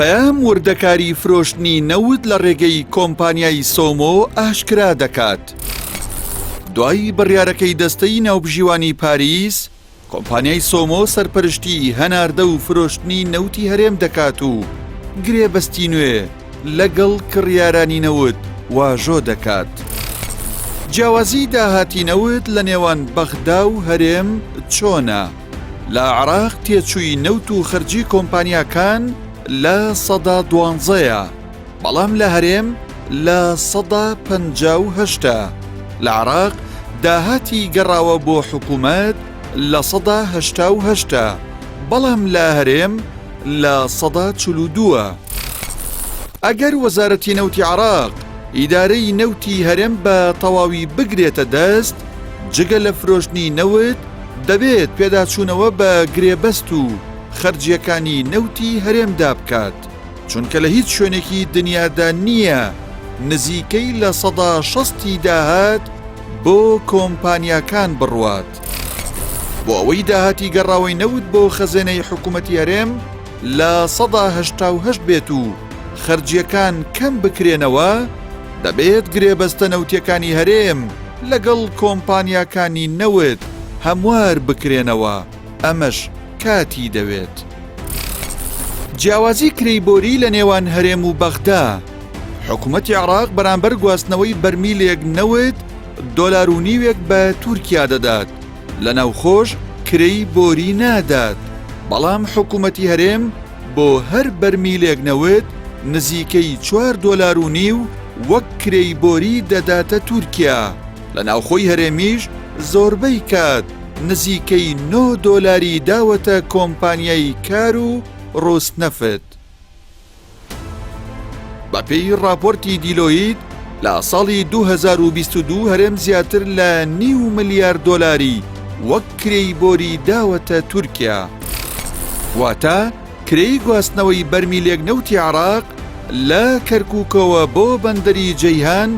پەیام وردەکاری فرۆشتنی نەوت لە ڕێگەی کۆمپانیای سۆمۆ ئاشکرا دەکات. دوای بڕیارەکەی دەستەی ناوبژیوانی پاریس، کۆمپانیای سۆمۆ سەرپەرشتی هەناردە و فرۆشتنی نەوتی هەرێم دەکات و گرێبەستی نوێ لەگەڵ کڕیارانی نەوت واژۆ دەکات. جیاوازی داهاتی نەوت لە نێوان بەغدا و هەرێم چۆنە؟ لە عێراق تێچووی نەوت و خەرجی کۆمپانیاکان لە سەدا 12ە، بەڵام لە هەرێم لە سەدا 58ە. لە عێراق داهاتی گەڕاوە بۆ حکوومەت لە سەدا 88ە، بەڵام لە هەرێم لە سەدا 42ە. ئەگەر وەزارەتی نەوتی عێراق ئیدارەی نەوتی هەرێم بە تەواوی بگرێتە دەست، جگە لە فرۆشتنی نەوت دەبێت پێداچوونەوە بە گرێبەست و خەرجیەکانی نەوتی هەرێمدا بکات، چونکە لە هیچ شوێنێکی دنیادا نییە نزیکەی لە سەدا 60 داهات بۆ کۆمپانیاکان بڕوات. بۆ ئەوەی داهاتی گەڕاوەی نەوت بۆ خەزانەی حکوومەتی هەرێم لە سەدا 88 بێت و خەرجیەکان کەم بکرێنەوە، دەبێت گرێبەستە نەوتیەکانی هەرێم لەگەڵ کۆمپانیاکانی نەوت هەموار بکرێنەوە، ئەمەش کاتی دەوێت. جیاوازی کرەیبۆری لە نێوان هەرێم و بەغدا. حکوومەتی عێراق بەرامبەر گواستنەوەی بەرمیلێک نەوت $1.5 بە تورکیا دەدات، لە ناوخۆش کرەی بۆری نادات، بەڵام حکوومەتی هەرێم بۆ هەر بەرمیلێک نەوت نزیکەی $4.5 وەک کرەی بۆری دەداتە تورکیا. لە ناوخۆی هەرێمیش زۆربەی کات نزیکەی $9 داوەتە کۆمپانیای کار و ڕۆسنەفت. بەپێی راپۆرتی دیلۆیت لە ساڵی 2022 هەرێم زیاتر لە $0.5 ملیار وەک کرەی بۆری داوەتە تورکیا. واتە کرەی گواستنەوەی بەرمیلێک نەوتی عێراق لە کەرکووکەوە بۆ بەندەری جەیهان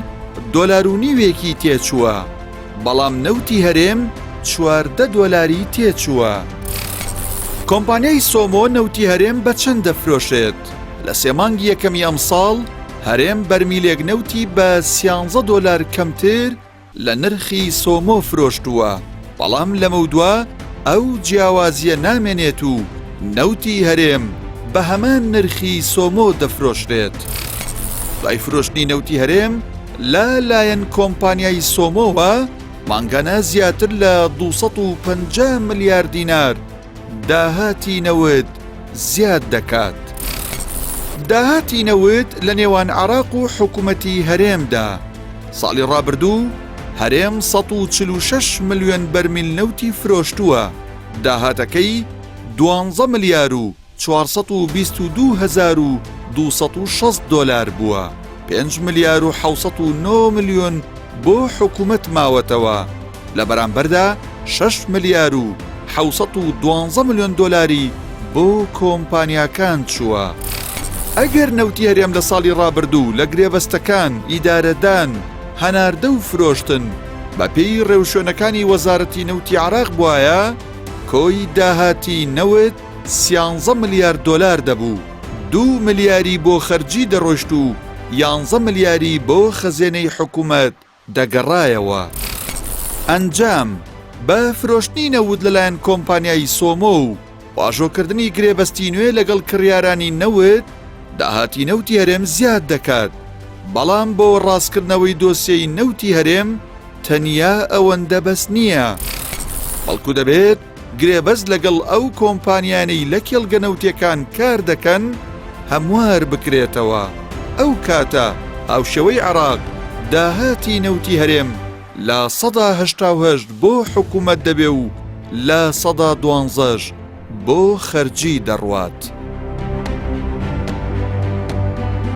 $1.5 تێچووە، بەڵام نەوتی هەرێم $14 تێچووە. کۆمپانیای سۆمۆ نەوتی هەرێم بە چەند دەفرۆشێت؟ لە سێمانگی یەکەمی ئەم ساڵ هەرێم بەرمیلێک نەوتی بە $13 کەمتر لە نرخی سۆمۆ فرۆشتووە، بەڵام لەمە دووە ئەو جیاوازیە نامێنێت و نەوتی هەرێم بە هەمان نرخی سۆمۆ دەفرۆشرێت. دوای فرۆشتنی نەوتی هەرێم لە لایەن کۆمپانیای سۆمۆوە مانگانە زیاتر لە $250 ملیار داهاتی نەوت زیاد دەکات. داهاتی نەوت لە نێوان عێراق و حکوومەتی هەرێمدا. ساڵی ڕابردوو هەرێم 146 ملیۆن بەرمیل نەوتی فرۆشتووە، داهاتەکەی $12 ملیار و 422 هەزار و 260 دۆلار بووە، 5 ملیار و 709 ملیۆن بۆ حکوومەت ماوەتەوە، لە بەرامبەردا 6 ملیار و 712 ملیۆن دۆلاری بۆ کۆمپانیاکان چووە. ئەگەر نەوتی هەرێم لە ساڵی ڕابردوو لە گرێبەستەکان، ئیدارەدان، هەناردە و فرۆشتن بە پێی ڕێوشێنەکانی وەزارەتی نەوتی عێراق بوایە، کۆی داهاتی نەوت $13 ملیار دەبوو، 2 ملیاری بۆ خەرجی دەڕۆشت و 11 ملیاری بۆ خەزێنەی حکوومەت دەگەڕایەوە. ئەنجام بە فرۆشتنی نەوت لەلایەن کۆمپانیای سۆمۆ و واژۆکردنی گرێبەستی نوێ لەگەڵ کڕیارانی نەوت، داهاتی نەوتی هەرێم زیاد دەکات، بەڵام بۆ ڕاستکردنەوەی دۆسیەی نەوتی هەرێم تەنیا ئەوەندە بەس نییە، بەڵکو دەبێت گرێبەست لەگەڵ ئەو کۆمپانیانەی لە کێڵگە نەوتیەکان کار دەکەن هەموار بکرێتەوە. ئەو کاتە هاوشێوەی عێراق داهاتی نەوتی هەرێم لە سەدا 88 بۆ حکوومەت دەبێ و لە سەدا 12 بۆ خەرجی دەڕوات.